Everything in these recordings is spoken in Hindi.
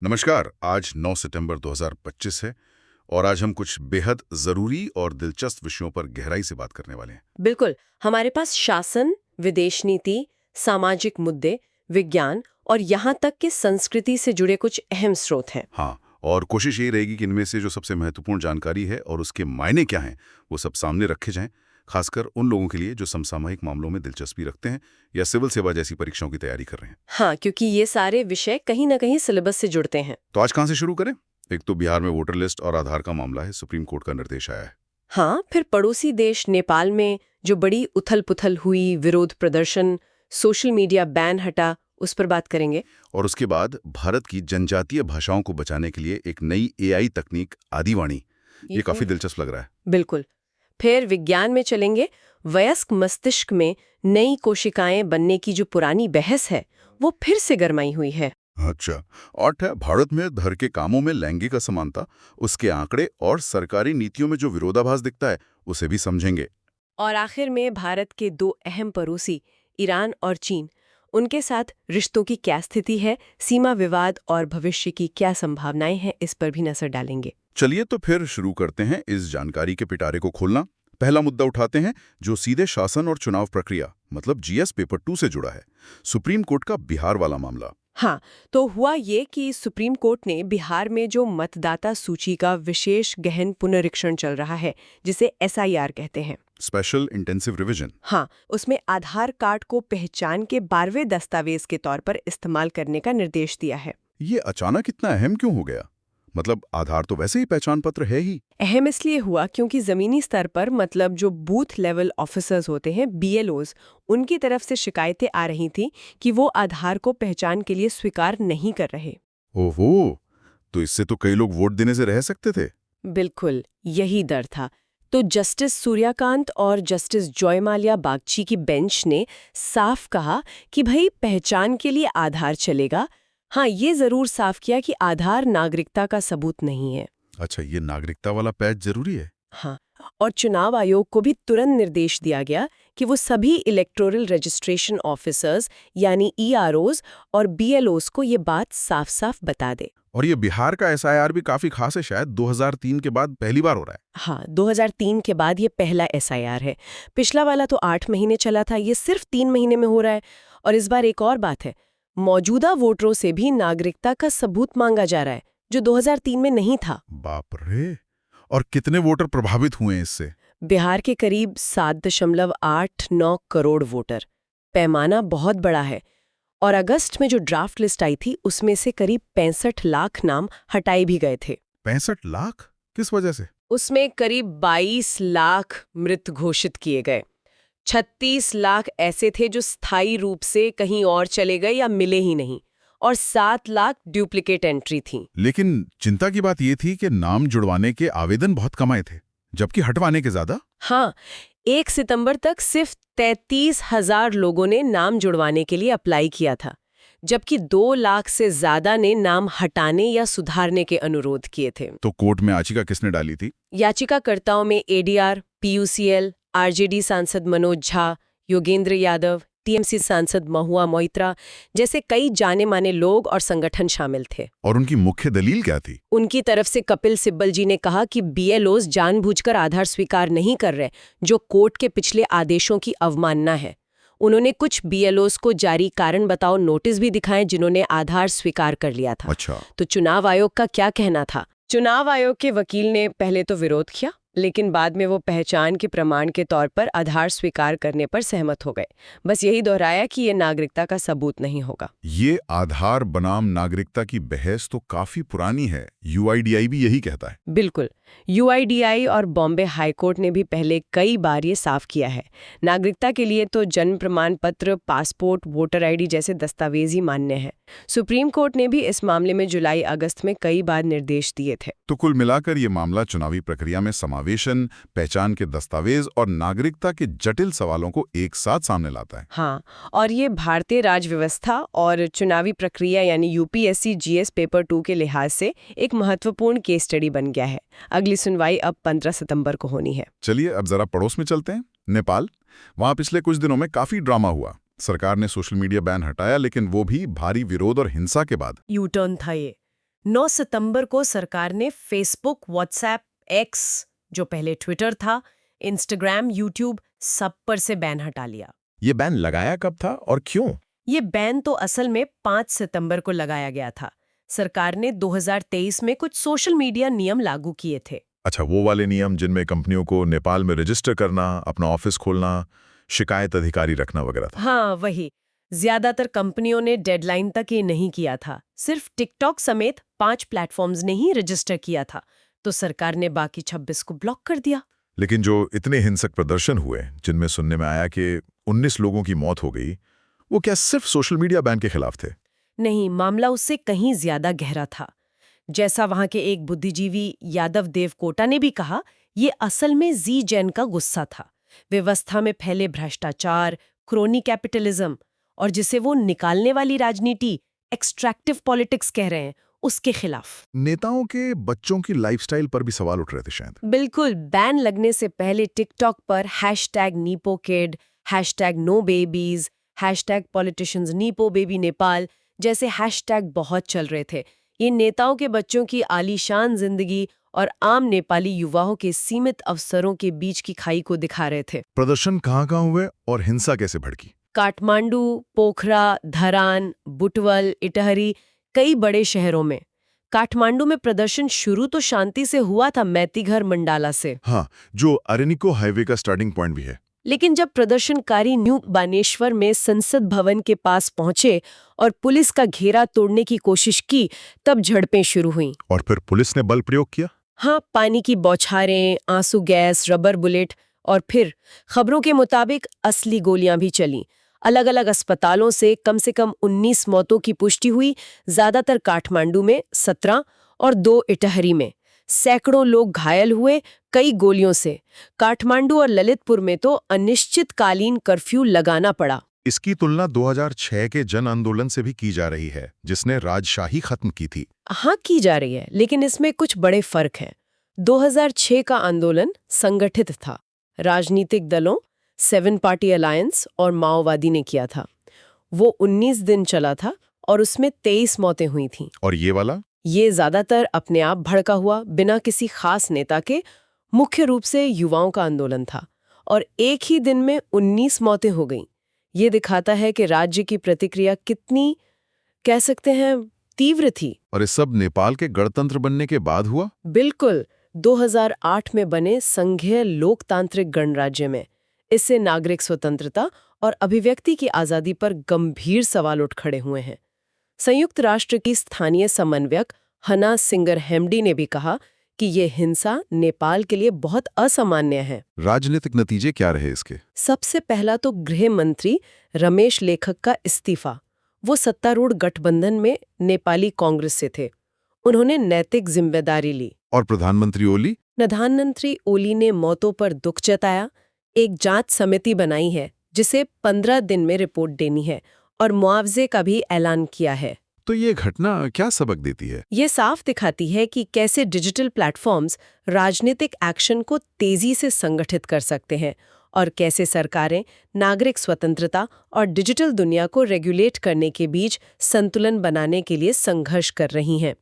नमस्कार। आज 9 सितंबर 2025 है और आज हम कुछ बेहद ज़रूरी और दिलचस्प विषयों पर गहराई से बात करने वाले हैं। बिल्कुल। हमारे पास शासन, विदेश नीति, सामाजिक मुद्दे, विज्ञान और यहाँ तक कि संस्कृति से जुड़े कुछ अहम स्रोत हैं। हाँ, और कोशिश यही रहेगी कि इनमें से जो सबसे महत्वपूर्ण जानकारी है और उसके मायने क्या हैं, वो सब सामने रखे जाएं, खासकर उन लोगों के लिए जो समसामयिक मामलों में दिलचस्पी रखते हैं या सिविल सेवा जैसी परीक्षाओं की तैयारी कर रहे हैं। हाँ, क्योंकि ये सारे विषय कहीं न कहीं सिलेबस से जुड़ते हैं। तो आज कहाँ से शुरू करें? एक तो बिहार में वोटर लिस्ट और आधार का मामला है, सुप्रीम कोर्ट का निर्देश आया है। हाँ, फिर पड़ोसी देश नेपाल में जो बड़ी उथल-पुथल हुई, विरोध प्रदर्शन, सोशल मीडिया बैन हटा, उस पर बात करेंगे। और उसके बाद भारत की जनजातीय भाषाओं को बचाने के लिए एक नई एआई तकनीक आदिवाणी, ये काफी दिलचस्प लग रहा है। बिल्कुल। फिर विज्ञान में चलेंगे। वयस्क मस्तिष्क में नई कोशिकाएं बनने की जो पुरानी बहस है, वो फिर से गरमाई हुई है। अच्छा, और भारत में घर के कामों में लैंगिक असमानता, उसके आंकड़े और सरकारी नीतियों में जो विरोधाभास दिखता है, उसे भी समझेंगे। और आखिर में भारत के दो अहम पड़ोसी ईरान और चीन, उनके साथ रिश्तों की क्या स्थिति है, सीमा विवाद और भविष्य की क्या संभावनाएं हैं, इस पर भी नजर डालेंगे। चलिए तो फिर शुरू करते हैं इस जानकारी के पिटारे को खोलना। पहला मुद्दा उठाते हैं जो सीधे शासन और चुनाव प्रक्रिया मतलब जीएस पेपर 2 से जुड़ा है, सुप्रीम कोर्ट का बिहार वाला मामला। हाँ, तो हुआ ये कि सुप्रीम कोर्ट ने बिहार में जो मतदाता सूची का विशेष गहन पुनरीक्षण चल रहा है, जिसे एसआईआर कहते हैं, स्पेशल इंटेंसिव रिवीजन। हाँ, उसमें आधार कार्ड को पहचान के 12वें दस्तावेज के तौर पर इस्तेमाल करने का निर्देश दिया है। ये अचानक इतना अहम क्यों हो गया? मतलब आधार तो वैसे ही पहचान पत्र है ही। अहम इसलिए हुआ क्योंकि जमीनी स्तर पर मतलब जो बूथ लेवल ऑफिसर्स होते हैं, बीएलओज, उनकी तरफ से शिकायतें आ रही थी कि वो आधार को पहचान के लिए स्वीकार नहीं कर रहे। ओहो, तो इससे तो कई लोग वोट देने से रह सकते थे। बिल्कुल, यही डर था। तो जस्टिस सूर्यकांत और जस्टिस जॉयमाल्या बागची की बेंच ने साफ कहा कि भाई पहचान के लिए आधार चलेगा। हाँ, ये जरूर साफ किया कि आधार नागरिकता का सबूत नहीं है। अच्छा, ये नागरिकता वाला पैच जरूरी है? हाँ, और चुनाव आयोग को भी तुरंत निर्देश दिया गया कि वो सभी इलेक्टोरल रजिस्ट्रेशन ऑफिसर्स यानी ईआरओज और बीएलओज को ये बात साफ-साफ बता दे। और ये बिहार का एसआईआर भी काफी खास है, शायद 2003 के बाद पहली बार हो रहा है। हाँ, 2003 के बाद ये पहला एसआईआर है। पिछला वाला तो 8 महीने चला था, ये सिर्फ 3 महीने में हो रहा है। और इस बार एक और बात है, मौजूदा वोटरों से भी नागरिकता का सबूत मांगा जा रहा है, जो 2003 में नहीं था। बाप रे! और कितने वोटर प्रभावित हुए हैं इससे? बिहार के करीब 7.89 करोड़ वोटर। पैमाना बहुत बड़ा है। और अगस्त में जो ड्राफ्ट लिस्ट आई थी, उसमें से करीब 65 लाख नाम हटाए भी गए थे। 65 लाख? किस वजह से? उसमें करीब 22 लाख मृत घोषित किए गए। 36 लाख ऐसे थे जो स्थायी रूप से कहीं और चले गए या मिले ही नहीं, और 7 लाख डुप्लीकेट एंट्री थी। लेकिन चिंता की बात यह थी कि नाम जुड़वाने के आवेदन बहुत कम आए थे, जबकि हटवाने के ज्यादा। हाँ, 1 सितंबर तक सिर्फ 33,000 लोगों ने नाम जुड़वाने के लिए अप्लाई किया था, जबकि 2 लाख से ज्यादा ने नाम हटाने या सुधारने के अनुरोध किए थे। तो कोर्ट में याचिका किसने डाली थी? याचिकाकर्ताओं में एडीआर, पीयूसीएल, आरजेडी सांसद मनोज झा, योगेंद्र यादव, टीएमसी सांसद महुआ मोइत्रा जैसे कई जाने माने लोग और संगठन शामिल थे। और उनकी मुख्य दलील क्या थी? उनकी तरफ से कपिल सिब्बल जी ने कहा कि बीएलओज जानबूझकर आधार स्वीकार नहीं कर रहे, जो कोर्ट के पिछले आदेशों की अवमानना है। उन्होंने कुछ बीएलओज को जारी कारण बताओ नोटिस भी दिखाए जिन्होंने आधार स्वीकार कर लिया था। अच्छा। तो चुनाव आयोग का क्या कहना था? चुनाव आयोग के वकील ने पहले तो विरोध किया, लेकिन बाद में वो पहचान के प्रमाण के तौर पर आधार स्वीकार करने पर सहमत हो गए। बस यही दोहराया कि ये नागरिकता का सबूत नहीं होगा। ये आधार बनाम नागरिकता की बहस तो काफी पुरानी है, यूआईडीआई भी यही कहता है। बिल्कुल, यूआईडीआई और बॉम्बे हाईकोर्ट ने भी पहले कई बार ये साफ किया है। नागरिकता के लिए तो जन्म प्रमाण पत्र, पासपोर्ट, वोटर आईडी जैसे दस्तावेज ही मान्य हैं। सुप्रीम कोर्ट ने भी इस मामले में जुलाई-अगस्त में कई बार निर्देश दिए थे। तो कुल मिलाकर ये मामला चुनावी प्रक्रिया में समावेशन, पहचान के दस्तावेज और नागरिकता के जटिल सवालों को एक साथ सामने लाता है। हाँ, और ये भारतीय राज व्यवस्था और चुनावी प्रक्रिया यानी यूपीएससी जीएस पेपर 2 के लिहाज से एक महत्वपूर्ण केस स्टडी बन गया है। अगली सुनवाई अब 15 सितंबर को होनी है। चलिए अब जरा पड़ोस में चलते हैं, नेपाल। वहां पिछले कुछ दिनों में काफी ड्रामा हुआ। सरकार ने सोशल मीडिया बैन हटाया, लेकिन वो भी भारी विरोध और हिंसा के बाद। यू टर्न था ये। 9 सितंबर को सरकार ने फेसबुक, व्हाट्सएप, एक्स जो पहले ट्विटर था, इंस्टाग्राम, यूट्यूब सब पर से बैन हटा लिया। ये बैन लगाया कब था और क्यों? ये बैन तो असल में 5 सितंबर को लगाया गया था। सरकार ने 2023 में कुछ सोशल मीडिया नियम लागू किए थे। अच्छा, वो वाले नियम जिनमें कंपनियों को नेपाल में रजिस्टर करना, अपना ऑफिस खोलना, शिकायत अधिकारी रखना वगैरह था। हाँ, वही। ज्यादातर कंपनियों ने डेडलाइन तक ये नहीं किया था। सिर्फ टिकटॉक समेत 5 प्लेटफॉर्म्स ने ही रजिस्टर किया था, तो सरकार ने बाकी 26 को ब्लॉक कर दिया। लेकिन जो इतने हिंसक प्रदर्शन हुए, जिनमें सुनने में आया कि 19 लोगों की मौत हो गई, वो क्या सिर्फ सोशल मीडिया बैन के खिलाफ थे? नहीं, मामला उससे कहीं ज्यादा गहरा था। जैसा वहां के एक बुद्धिजीवी यादव देवकोटा ने भी कहा, ये असल में जी जैन का गुस्सा था। व्यवस्था में फैले भ्रष्टाचार, क्रोनी कैपिटलिज्म और जिसे वो निकालने वाली राजनीति, एक्सट्रैक्टिव पॉलिटिक्स कह रहे हैं, उसके खिलाफ। नेताओं के बच्चों की लाइफस्टाइल पर भी सवाल उठ रहे थे शायद। बिल्कुल, बैन लगने से पहले टिकटॉक पर #NipoKid, #NoBabies, #PoliticiansNipoBabyNepal जैसे हैशटैग बहुत चल रहे थे। ये नेताओं के बच्चों की आलीशान जिंदगी और आम नेपाली युवाओं के सीमित अवसरों के बीच की खाई को दिखा रहे थे। प्रदर्शन कहाँ हुए और हिंसा कैसे भड़की? काठमांडू, पोखरा, धरान, बुटवल, इटहरी, कई बड़े शहरों में। काठमांडू में प्रदर्शन शुरू तो शांति से हुआ था, मैतीघर मंडाला से। हाँ, जो अरेनिको हाईवे का स्टार्टिंग पॉइंट भी है। लेकिन जब प्रदर्शनकारी न्यू बानेश्वर में संसद भवन के पास पहुंचे और पुलिस का घेरा तोड़ने की कोशिश की, तब झड़पें शुरू हुईं। और फिर पुलिस ने बल प्रयोग किया? हाँ, पानी की बौछारें, आंसू गैस, रबर बुलेट और फिर खबरों के मुताबिक असली गोलियां भी चलीं। अलग-अलग अस्पतालों से कम 19 मौतों की पुष्टि हुई, ज्यादातर काठमांडू में 17 और 2 इटहरी में। सैकड़ों लोग घायल हुए, कई गोलियों से। काठमांडू और ललितपुर में तो अनिश्चितकालीन कर्फ्यू लगाना पड़ा। इसकी तुलना 2006 के जन आंदोलन से भी की जा रही है, जिसने राजशाही खत्म की थी। हाँ, की जा रही है, लेकिन इसमें कुछ बड़े फर्क हैं। 2006 का आंदोलन संगठित था। राजनीतिक दलों, 7 पार्टी अलायंस और माओवादी ने किया था। वो 19 दिन चला था और उसमें 23 मौतें हुई थीं। और ये वाला? ये ज्यादातर अपने आप भड़का हुआ, बिना किसी खास नेता के, मुख्य रूप से युवाओं का आंदोलन था और एक ही दिन में 19 मौतें हो गईं। ये दिखाता है कि राज्य की प्रतिक्रिया कितनी, कह सकते हैं, तीव्र थी। और ये सब नेपाल के गणतंत्र बनने के बाद हुआ? बिल्कुल, 2008 में बने संघीय लोकतांत्रिक गणराज्य में। इससे नागरिक स्वतंत्रता और अभिव्यक्ति की आजादी पर गंभीर सवाल उठ खड़े हुए हैं। संयुक्त राष्ट्र की स्थानीय समन्वयक हना सिंगर हेम्डी ने भी कहा कि ये हिंसा नेपाल के लिए बहुत असामान्य है। राजनीतिक नतीजे क्या रहे इसके? सबसे पहला तो गृह मंत्री रमेश लेखक का इस्तीफा। वो सत्तारूढ़ गठबंधन में नेपाली कांग्रेस से थे। उन्होंने नैतिक जिम्मेदारी ली। और प्रधानमंत्री ओली? प्रधानमंत्री ओली ने मौतों पर दुख जताया, एक जांच समिति बनाई है जिसे 15 दिन में रिपोर्ट देनी है और मुआवजे का भी ऐलान किया है। तो ये घटना क्या सबक देती है? ये साफ दिखाती है कि कैसे डिजिटल प्लेटफॉर्म्स राजनीतिक एक्शन को तेजी से संगठित कर सकते हैं और कैसे सरकारें नागरिक स्वतंत्रता और डिजिटल दुनिया को रेगुलेट करने के बीच संतुलन बनाने के लिए संघर्ष कर रही हैं।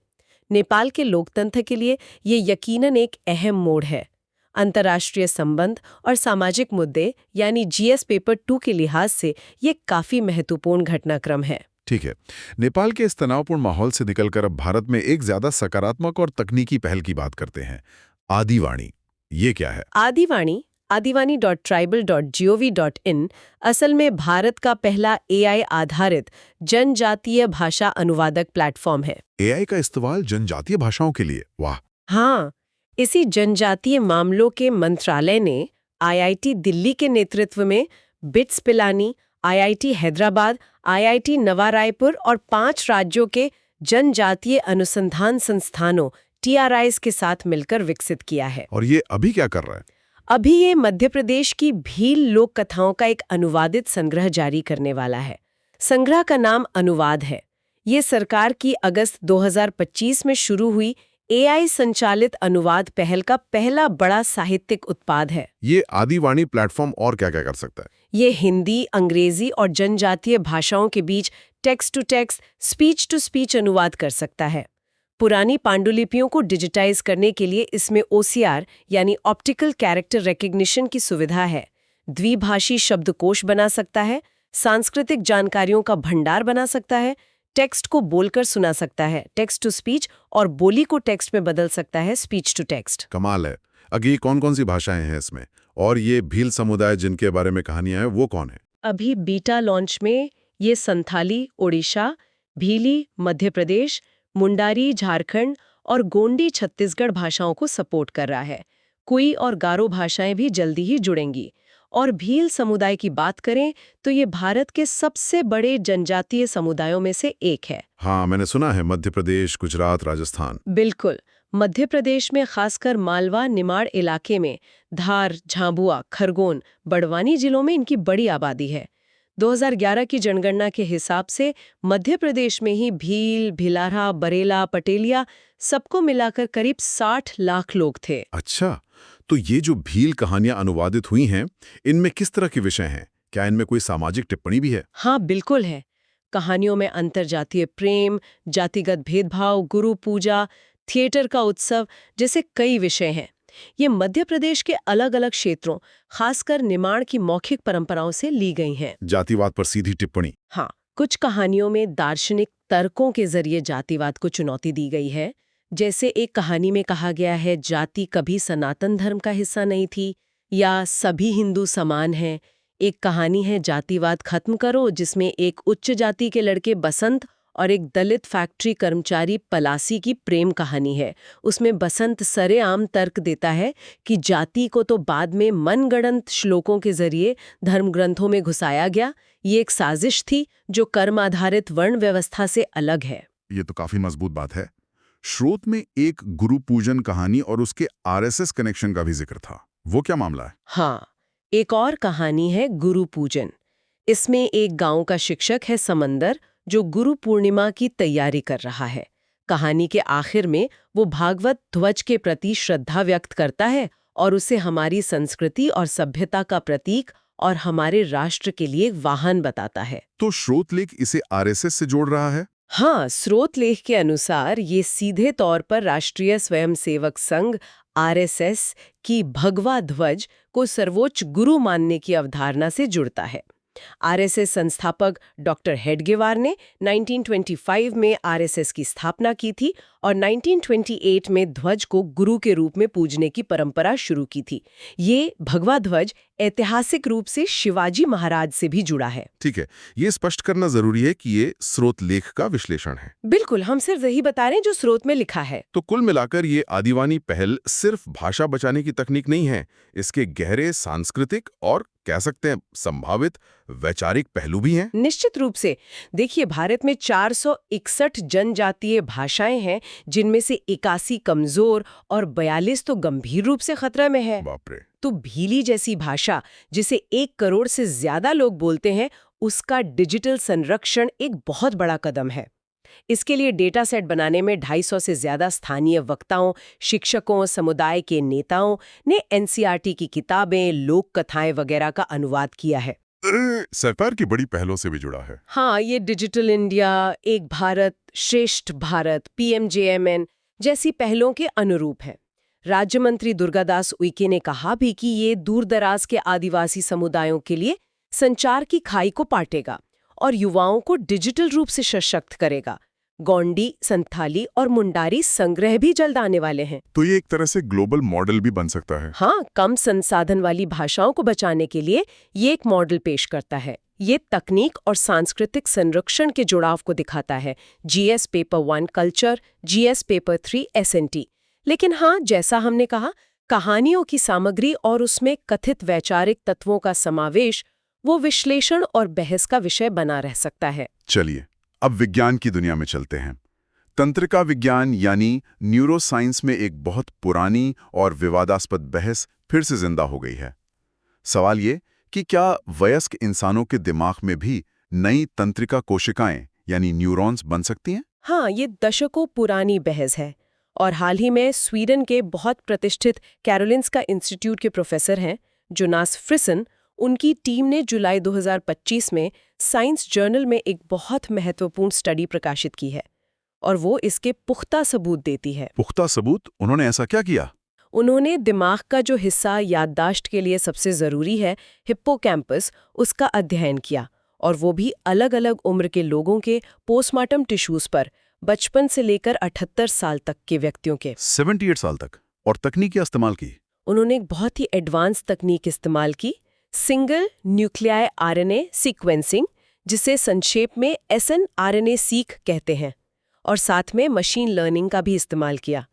नेपाल के लोकतंत्र के लिए ये यकीनन एक अहम मोड़ है। अंतर्राष्ट्रीय संबंध और सामाजिक मुद्दे यानी जीएस पेपर 2 के लिहाज से ये काफी महत्वपूर्ण घटनाक्रम है। ठीक है। नेपाल के इस तनावपूर्ण माहौल से निकलकर अब भारत में एक ज्यादा सकारात्मक और तकनीकी पहल की बात करते हैं। आदिवाणी, ये क्या है? आदिवाणी.tribal.gov.in असल में भारत का पहला एआई आधारित जनजातीय भाषा अनुवादक प्लेटफॉर्म है। एआई का इस्तेमाल जनजातीय भाषाओं के लिए? वाह! हाँ, इसी जनजातीय मामलों के मंत्रालय ने आईआईटी दिल्ली के नेतृत्व में bits Pilani, IIT Hyderabad, IIT नवा रायपुर और 5 राज्यों के जनजातीय अनुसंधान संस्थानों TRIs के साथ मिलकर विकसित किया है। और ये अभी क्या कर रहा है? अभी ये मध्य प्रदेश की भील लोक कथाओं का एक अनुवादित संग्रह जारी करने वाला है। संग्रह का नाम अनुवाद है। ये सरकार की अगस्त 2025 में शुरू हुई एआई संचालित अनुवाद पहल का पहला बड़ा साहित्यिक उत्पाद है। ये आदिवाणी प्लेटफॉर्म और क्या-क्या कर सकता है? ये हिंदी, अंग्रेजी और जनजातीय भाषाओं के बीच text to text, speech to speech अनुवाद कर सकता है। पुरानी पांडुलिपियों को डिजिटाइज करने के लिए इसमें OCR यानी ऑप्टिकल कैरेक्टर रिकग्निशन की सुविधा है। द्विभाषी शब्दकोश बना सकता है, सांस्कृतिक जानकारियों का भंडार बना सकता है, टेक्स्ट को बोलकर सुना सकता है, टेक्स्ट टू स्पीच, और बोली को टेक्स्ट में बदल सकता है, स्पीच टू टेक्स्ट। कमाल है। अगे कौन-कौन सी भाषाएं हैं इसमें? और ये भील समुदाय जिनके बारे में कहानियां हैं वो कौन है? अभी बीटा लॉन्च में ये संथाली ओडिशा, भीली मध्य प्रदेश, मुंडारी झारखंड और गोंडी छत्तीसगढ़ भाषाओं को सपोर्ट कर रहा है। कुई और गारो भाषाएं भी जल्दी ही जुड़ेंगी। और भील समुदाय की बात करें तो ये भारत के सबसे बड़े जनजातीय समुदायों में से एक है। हाँ, मैंने सुना है मध्य प्रदेश, गुजरात, राजस्थान। बिल्कुल। मध्य प्रदेश में खासकर मालवा निमाड़ इलाके में धार, झाबुआ, खरगोन, बड़वानी जिलों में इनकी बड़ी आबादी है। 2011 की जनगणना के हिसाब से मध्य प्रदेश में ही भील, भिलारा, बरेला, पटेलिया सबको मिलाकर करीब 60 लाख लोग थे। अच्छा, तो ये जो भील कहानियां अनुवादित हुई हैं, इनमें किस तरह के विषय हैं? क्या इनमें कोई सामाजिक टिप्पणी भी है? हाँ, बिल्कुल है। कहानियों में अंतरजातीय प्रेम, जातिगत भेदभाव, गुरु पूजा, थिएटर का उत्सव जैसे कई विषय हैं। ये मध्य प्रदेश के अलग-अलग क्षेत्रों, खासकर निमाड़ की मौखिक परंपराओं से ली गई हैं। जातिवाद पर सीधी टिप्पणी। हाँ, कुछ कहानियों में दार्शनिक तर्कों के जरिए जातिवाद को चुनौती दी गई है। जैसे एक कहानी में कहा गया है जाति कभी सनातन धर्म का हिस्सा नहीं थी, या सभी हिंदू समान हैं। एक कहानी है जातिवाद खत्म करो, जिसमें एक उच्च जाति के लड़के बसंत और एक दलित फैक्ट्री कर्मचारी पलासी की प्रेम कहानी है। उसमें बसंत सरेआम तर्क देता है कि जाति को तो बाद में मनगढ़ंत श्लोकों के जरिए धर्म ग्रंथों में घुसाया गया, ये एक साजिश थी जो कर्म आधारित वर्ण व्यवस्था से अलग है। ये तो काफी मजबूत बात है। स्रोत में एक गुरु पूजन कहानी और उसके RSS कनेक्शन का भी जिक्र था। वो क्या मामला है? हाँ, एक और कहानी है गुरु पूजन। इसमें एक गांव का शिक्षक है समंदर, जो गुरु पूर्णिमा की तैयारी कर रहा है। कहानी के आखिर में वो भागवत ध्वज के प्रति श्रद्धा व्यक्त करता है और उसे हमारी संस्कृति और सभ्यता का प्रतीक और हमारे राष्ट्र के लिए एक वाहन बताता है। तो स्रोत लेख इसे RSS से जोड़ रहा है? हाँ, स्रोत लेख के अनुसार ये सीधे तौर पर राष्ट्रीय स्वयंसेवक संघ RSS की भगवा ध्वज को सर्वोच्च गुरु मानने की अवधारणा से जुड़ता है। RSS संस्थापक डॉक्टर हेडगेवार ने 1925 में RSS की स्थापना की थी और 1928 में ध्वज को गुरु के रूप में पूजने की परंपरा शुरू की थी। ये भगवा ध्वज ऐतिहासिक रूप से शिवाजी महाराज से भी जुड़ा है। ठीक है, ये स्पष्ट करना जरूरी है कि ये स्रोत लेख का विश्लेषण है। बिल्कुल, हम सिर्फ वही बता रहे हैं जो स्रोत में लिखा है। तो कुल मिलाकर ये आदिवानी पहल सिर्फ भाषा बचाने की तकनीक नहीं है, इसके गहरे सांस्कृतिक और कह सकते हैं संभावित वैचारिक पहलू भी हैं। निश्चित रूप से। देखिए, भारत में 461 जनजातीय भाषाएं हैं, जिनमें से 81 कमजोर और 42 तो गंभीर रूप से खतरा में है। बाप रे। तो भीली जैसी भाषा, जिसे 1 करोड़ से ज्यादा लोग बोलते हैं, उसका डिजिटल संरक्षण एक बहुत बड़ा कदम है। इसके लिए डेटा सेट बनाने में 250 से ज्यादा स्थानीय वक्ताओं, शिक्षकों, समुदाय के नेताओं ने NCERT की किताबें, लोक कथाएं वगैरह का अनुवाद किया है। सरकार की बड़ी पहलों से भी जुड़ा है। हाँ, ये डिजिटल इंडिया, एक भारत श्रेष्ठ भारत, PMJMN जैसी पहलों के अनुरूप है। राज्य मंत्री दुर्गादास उइके ने कहा भी कि ये दूरदराज के आदिवासी समुदायों के लिए संचार की खाई को पाटेगा और युवाओं को डिजिटल रूप से सशक्त करेगा। गोंडी, संथाली और मुंडारी संग्रह भी जल्द आने वाले हैं। तो ये एक तरह से ग्लोबल मॉडल भी बन सकता है। हाँ, कम संसाधन वाली भाषाओं को बचाने के लिए ये एक मॉडल पेश करता है। ये तकनीक और सांस्कृतिक संरक्षण के जुड़ाव को दिखाता है। GS paper 1 culture, GS paper 3 SNT। लेकिन हाँ, जैसा हमने कहा, कहानियों की सामग्री और उसमें कथित वैचारिक तत्वों का समावेश वो विश्लेषण और बहस का विषय बना रह सकता है। चलिए, अब विज्ञान की दुनिया में चलते हैं। तंत्रिका विज्ञान यानी न्यूरोसाइंस में एक बहुत पुरानी और विवादास्पद बहस फिर से जिंदा हो गई है। सवाल ये कि क्या वयस्क इंसानों के दिमाग में भी नई तंत्रिका कोशिकाएं यानी न्यूरॉन्स बन सकती हैं? हाँ, ये दशकों पुरानी बहस है और हाल ही में स्वीडन के बहुत प्रतिष्ठित कैरोलिंस्का इंस्टीट्यूट के प्रोफेसर हैं जोनास फ्रिसन, उनकी टीम ने जुलाई 2025 में साइंस जर्नल में एक बहुत महत्वपूर्ण स्टडी प्रकाशित की है। और वो इसके पुख्ता सबूत देती है। पुख्ता सबूत? उन्होंने ऐसा क्या किया? उन्होंने दिमाग का जो हिस्सा याददाश्त के लिए सबसे ज़रूरी है, हिप्पोकैम्पस, उसका अध्ययन किया, और वो भी अलग अलग उम्र के लोगों के पोस्टमार्टम टिश्यूज़ पर, बचपन से लेकर 78 साल तक के व्यक्तियों के। 78 साल तक? और तकनीकी इस्तेमाल की? उन्होंने एक बहुत ही एडवांस तकनीक इस्तेमाल की, सिंगल न्यूक्लियाई आरएनए सीक्वेंसिंग, जिसे संक्षेप में SNRNA-seq कहते हैं, और साथ में मशीन लर्निंग का भी इस्तेमाल किया।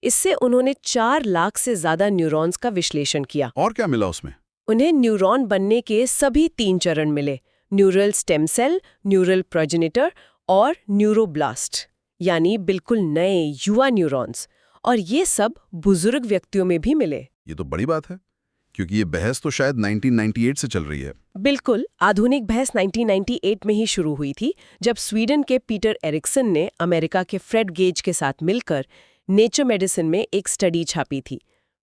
इससे उन्होंने 4 लाख से ज़्यादा न्यूरॉन्स का विश्लेषण किया। और क्या मिला उसमें? उन्हें न्यूरॉन बनने के सभी 3 चरण मिले, neural stem cell, neural progenitor और न्यूरोब्लास्ट, यानी बिल्कुल नए युवा न्यूरॉन्स, और ये सब बुजुर्ग व्यक्तियों में भी मिले। ये तो बड़ी बात है, क्योंकि ये बहस तो शायद 1998 से चल रही है। बिल्कुल, आधुनिक बहस 1998 में ही शुरू हुई थी, जब स्वीडन के पीटर एरिक्सन ने अमेरिका के फ्रेड गेज के साथ मिलकर नेचर मेडिसिन में एक स्टडी छापी थी।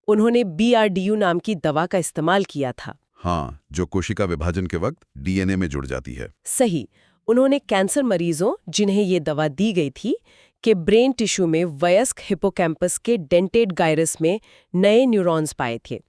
उन्होंने BRDU नाम की दवा का इस्तेमाल किया था। हाँ, जो कोशिका विभाजन के वक्त DNA में जुड़ जाती है। सही। उन्होंने कैंसर मरीजों, जिन्हें ये दवा दी गई थी, के ब्रेन टिश्यू में वयस्क हिप्पोकैम्पस के डेंटेड गायरस में नए न्यूरॉन्स पाए थे।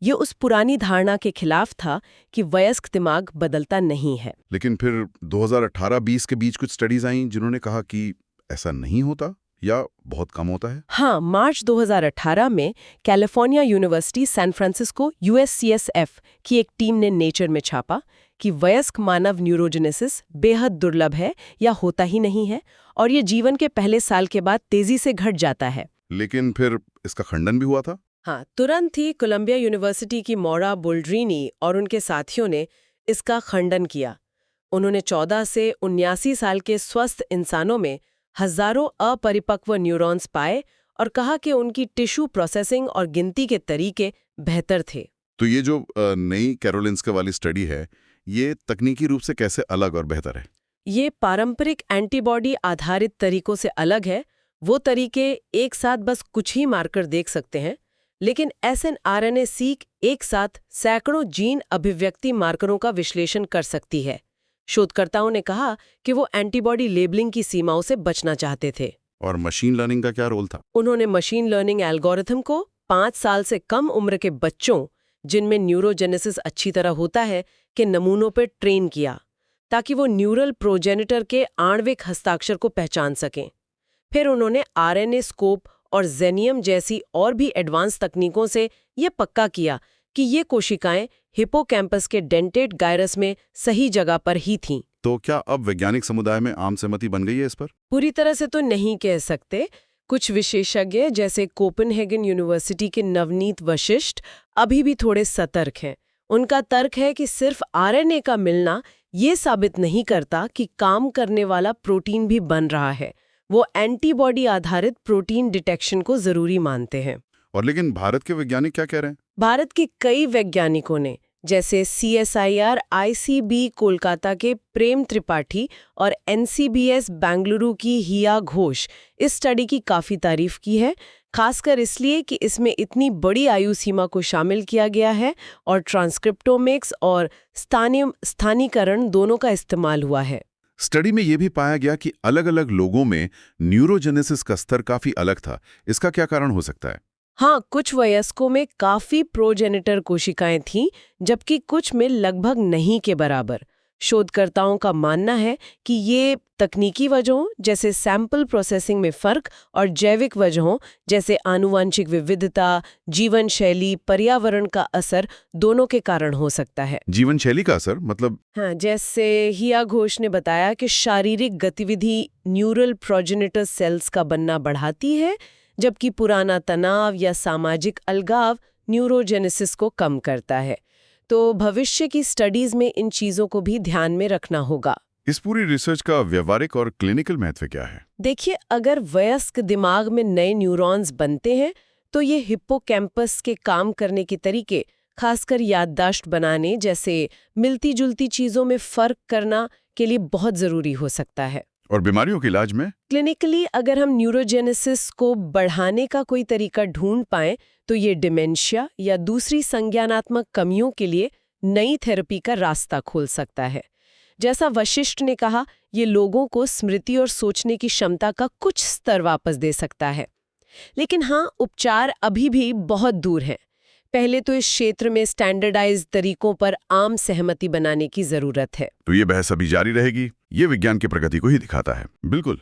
ये उस पुरानी धारणा के खिलाफ था कि वयस्क दिमाग बदलता नहीं है। लेकिन फिर 2018-20 के बीच कुछ स्टडीज आईं जिन्होंने कहा कि ऐसा नहीं होता या बहुत कम होता है। हाँ, मार्च 2018 में California University San Francisco USCSF की एक टीम ने नेचर में छापा कि वयस्क मानव न्यूरोजेनेसिस बेहद दुर्लभ है या होता ही नहीं है, और ये जीवन के पहले साल के बाद तेजी से घट जाता है। लेकिन फिर इसका खंडन भी हुआ था। हाँ, तुरंत ही कोलंबिया यूनिवर्सिटी की मौरा बोल्ड्रीनी और उनके साथियों ने इसका खंडन किया। उन्होंने 14 से 79 साल के स्वस्थ इंसानों में हजारों अपरिपक्व न्यूरॉन्स पाए और कहा कि उनकी टिश्यू प्रोसेसिंग और गिनती के तरीके बेहतर थे। तो ये जो नई कैरोलिंस्का वाली स्टडी है, ये तकनीकी रूप से कैसे अलग और बेहतर है? ये पारंपरिक एंटीबॉडी आधारित तरीकों से अलग है। वो तरीके एक साथ बस कुछ ही मार्कर देख सकते हैं, लेकिन SNRNA-seq एक साथ सैकड़ों जीन अभिव्यक्ति मार्करों का विश्लेषण कर सकती है। शोधकर्ताओं ने कहा कि वो एंटीबॉडी लेबलिंग की सीमाओं से बचना चाहते थे। और मशीन लर्निंग का क्या रोल था? उन्होंने मशीन लर्निंग एल्गोरिथम को 5 साल से कम उम्र के बच्चों, जिनमें न्यूरोजेनेसिस अच्छी तरह होता है, के नमूनों पर ट्रेन किया, ताकि वो न्यूरल प्रोजेनिटर के आणविक हस्ताक्षर को पहचान सकें। फिर उन्होंने RNA स्कोप और जेनियम जैसी और भी एडवांस तकनीकों से ये पक्का किया कि ये कोशिकाएं हिप्पोकैम्पस के डेंटेड गायरस में सही जगह पर ही थीं। तो क्या अब वैज्ञानिक समुदाय में आम सहमति बन गई है इस पर? पूरी तरह से तो नहीं कह सकते। कुछ विशेषज्ञ, जैसे कोपेनहेगन यूनिवर्सिटी के नवनीत वशिष्ठ, अभी भी थोड़े सतर्क हैं। उनका तर्क है कि सिर्फ RNA का मिलना ये साबित नहीं करता कि काम करने वाला प्रोटीन भी बन रहा है। वो एंटीबॉडी आधारित प्रोटीन डिटेक्शन को जरूरी मानते हैं। और लेकिन भारत के वैज्ञानिक क्या कह रहे हैं? भारत के कई वैज्ञानिकों ने, जैसे CSIR ICB कोलकाता के प्रेम त्रिपाठी और NCBS बेंगलुरु की हिया घोष, इस स्टडी की काफ़ी तारीफ की है, खासकर इसलिए कि इसमें इतनी बड़ी आयु सीमा को शामिल किया गया है और ट्रांसक्रिप्टोमिक्स और स्थानीकरण दोनों का इस्तेमाल हुआ है। स्टडी में यह भी पाया गया कि अलग-अलग लोगों में न्यूरोजेनेसिस का स्तर काफी अलग था। इसका क्या कारण हो सकता है? हाँ, कुछ वयस्कों में काफी प्रोजेनिटर कोशिकाएं थीं, जबकि कुछ में लगभग नहीं के बराबर। शोधकर्ताओं का मानना है कि ये तकनीकी वजहों जैसे सैंपल प्रोसेसिंग में फर्क और जैविक वजहों जैसे आनुवंशिक विविधता, जीवन शैली, पर्यावरण का असर दोनों के कारण हो सकता है। जीवन शैली का असर मतलब? हाँ, जैसे हिया घोष ने बताया कि शारीरिक गतिविधि न्यूरल प्रोजेनिटर सेल्स का बनना बढ़ाती है, जबकि पुराना तनाव या सामाजिक अलगाव न्यूरोजेनेसिस को कम करता है। तो भविष्य की स्टडीज में इन चीजों को भी ध्यान में रखना होगा। इस पूरी रिसर्च का व्यावहारिक और क्लिनिकल महत्व क्या है? देखिए, अगर वयस्क दिमाग में नए न्यूरॉन्स बनते हैं तो ये हिप्पोकैम्पस के काम करने के तरीके, खासकर याददाश्त बनाने जैसे मिलती जुलती चीजों में फर्क करना के लिए बहुत जरूरी हो सकता है। और बीमारियों के इलाज में? क्लिनिकली अगर हम न्यूरोजेनेसिस को बढ़ाने का कोई तरीका ढूंढ पाएं तो ये डिमेंशिया या दूसरी संज्ञानात्मक कमियों के लिए नई थेरेपी का रास्ता खोल सकता है। जैसा वशिष्ठ ने कहा, ये लोगों को स्मृति और सोचने की क्षमता का कुछ स्तर वापस दे सकता है। लेकिन हाँ, उपचार अभी भी बहुत दूर है। पहले तो इस क्षेत्र में स्टैंडर्डाइज्ड तरीकों पर आम सहमति बनाने की जरूरत है। तो ये बहस अभी जारी रहेगी। ये विज्ञान की प्रगति को ही दिखाता है। बिल्कुल,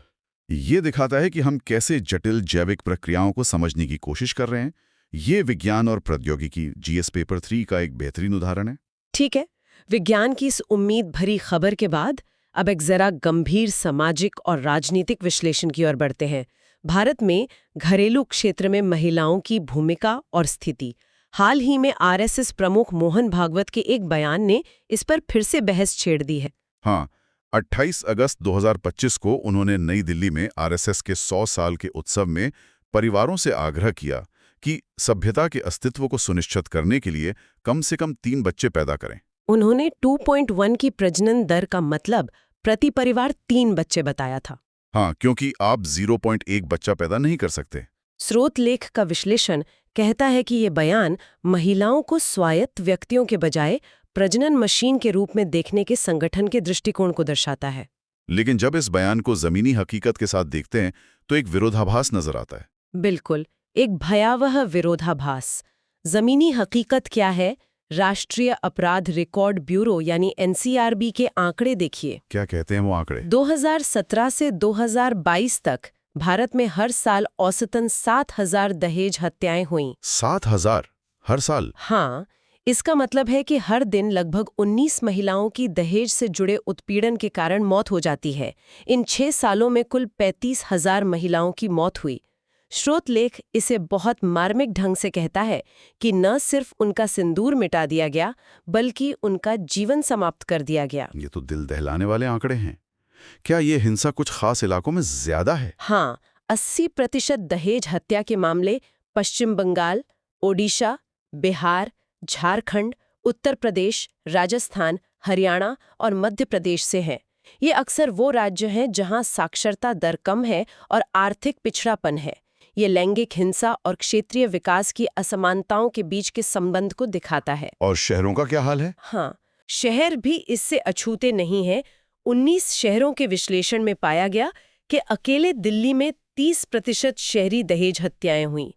ये दिखाता है कि हम कैसे जटिल जैविक प्रक्रियाओं को समझने की कोशिश कर रहे हैं। ये विज्ञान और प्रौद्योगिकी जीएस पेपर 3 का एक बेहतरीन उदाहरण है। ठीक है, विज्ञान की इस उम्मीद भरी खबर के बाद अब एक जरा गंभीर सामाजिक और राजनीतिक विश्लेषण की ओर बढ़ते हैं। भारत में घरेलू क्षेत्र में महिलाओं की भूमिका और स्थिति। हाल ही में आरएसएस प्रमुख मोहन भागवत के एक बयान ने इस पर फिर से बहस छेड़ दी है। हाँ, 28 अगस्त 2025 को उन्होंने नई दिल्ली में आरएसएस के 100 साल के उत्सव में परिवारों से आग्रह किया कि सभ्यता के अस्तित्व को सुनिश्चित करने के लिए कम से कम 3 बच्चे पैदा करें। उन्होंने 2.1 की प्रजनन दर का मतलब प्रति परिवार 3 बच्चे बताया था। हाँ, क्योंकि आप 0.1 बच्चा पैदा नहीं कर सकते। स्रोत लेख का विश्लेषण कहता है कि ये बयान महिलाओं को स्वायत्त व्यक्तियों के बजाय प्रजनन मशीन के रूप में देखने के संगठन के दृष्टिकोण को दर्शाता है। लेकिन जब इस बयान को जमीनी हकीकत के साथ देखते हैं तो एक विरोधाभास नजर आता है। बिल्कुल, एक भयावह विरोधाभास। जमीनी हकीकत क्या है? राष्ट्रीय अपराध रिकॉर्ड ब्यूरो यानी एनसीआरबी के आंकड़े देखिए। क्या कहते हैं वो आंकड़े? 2017 से 2022 तक भारत में हर साल औसतन 7,000 दहेज हत्याएं हुईं। 7,000 हर साल? हाँ, इसका मतलब है कि हर दिन लगभग 19 महिलाओं की दहेज से जुड़े उत्पीड़न के कारण मौत हो जाती है। इन 6 सालों में कुल 35,000 महिलाओं की मौत हुई। स्रोत लेख इसे बहुत मार्मिक ढंग से कहता है कि न सिर्फ उनका सिंदूर मिटा दिया गया, बल्कि उनका जीवन समाप्त कर दिया गया। ये तो दिल दहलाने वाले आंकड़े हैं। क्या ये हिंसा कुछ खास इलाकों में ज्यादा है? हाँ, 80% दहेज हत्या के मामले पश्चिम बंगाल, ओडिशा, बिहार, झारखंड, उत्तर प्रदेश, राजस्थान, हरियाणा और मध्य प्रदेश से हैं। ये अक्सर वो राज्य हैं जहां साक्षरता दर कम है और आर्थिक पिछड़ापन है। ये लैंगिक हिंसा और क्षेत्रीय विकास की असमानताओं के बीच के संबंध को दिखाता है। और शहरों का क्या हाल है? हाँ, शहर भी इससे अछूते नहीं हैं। 19 शहरों के विश्लेषण में पाया गया कि अकेले दिल्ली में 30% शहरी दहेज हत्याएं हुईं।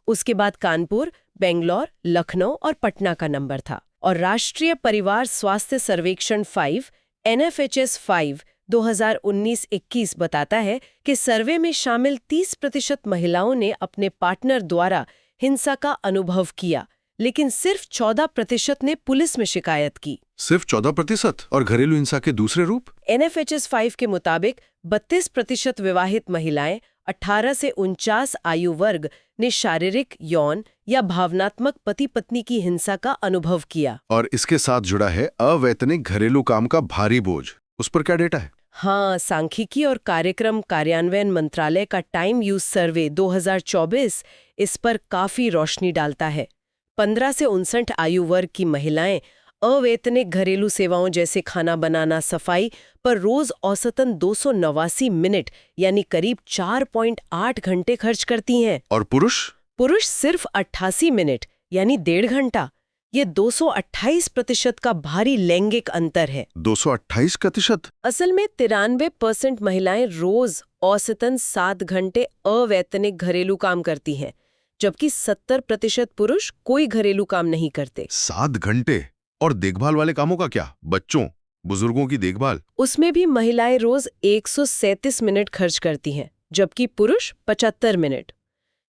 उसके बाद कानपुर, बेंगलोर, लखनऊ और पटना का नंबर था। और राष्ट्रीय परिवार स्वास्थ्य सर्वेक्षण 5 NFHS 5 2019-21 बताता है कि सर्वे में शामिल 30% महिलाओं ने अपने पार्टनर द्वारा हिंसा का अनुभव किया, लेकिन सिर्फ 14% ने पुलिस में शिकायत की। सिर्फ 14%? और घरेलू हिंसा के दूसरे रूप? NFHS 5 के मुताबिक 32% विवाहित महिलाएं 18 से 49 आयु वर्ग ने शारीरिक, यौन या भावनात्मक पति पत्नी की हिंसा का अनुभव किया। और इसके साथ जुड़ा है अवैतनिक घरेलू काम का भारी बोझ। उस पर क्या डेटा है? हाँ, सांख्यिकी और कार्यक्रम कार्यान्वयन मंत्रालय का टाइम यूज सर्वे 2024 इस पर काफी रोशनी डालता है। 15 से 59 आयु वर्ग की महिलाएं अवैतनिक घरेलू सेवाओं जैसे खाना बनाना, सफाई पर रोज औसतन 289 मिनट यानी करीब 4.8 घंटे खर्च करती हैं। और पुरुष? पुरुष सिर्फ 88 मिनट यानी 1.5 घंटा। ये 228% का भारी लैंगिक अंतर है। 228%? असल में 93% महिलाएं रोज औसतन 7 घंटे अवैतनिक घरेलू काम करती हैं, जबकि 70% पुरुष कोई घरेलू काम नहीं करते। 7 घंटे? और देखभाल वाले कामों का क्या? बच्चों, बुजुर्गों की देखभाल? उसमें भी महिलाएं रोज 137 मिनट खर्च करती हैं, जबकि पुरुष 75 मिनट।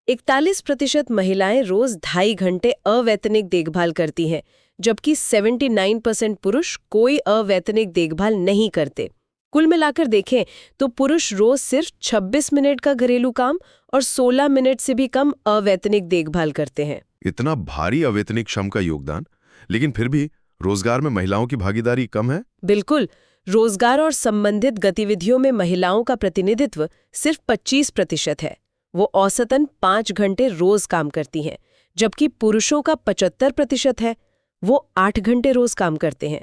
41% महिलाएं रोज 2.5 घंटे अवैतनिक देखभाल करती हैं, जबकि 79% पुरुष कोई अवैतनिक देखभाल नहीं करते। कुल मिलाकर देखें तो पुरुष रोज सिर्फ 26 मिनट का घरेलू काम और 16 मिनट से भी कम अवैतनिक देखभाल करते हैं। इतना भारी अवैतनिक श्रम का योगदान, लेकिन फिर भी रोजगार में महिलाओं की भागीदारी कम है? बिल्कुल, रोजगार और संबंधित गतिविधियों में महिलाओं का प्रतिनिधित्व सिर्फ 25% है। वो औसतन 5 घंटे रोज काम करती हैं, जबकि पुरुषों का 75% है। वो 8 घंटे रोज काम करते हैं।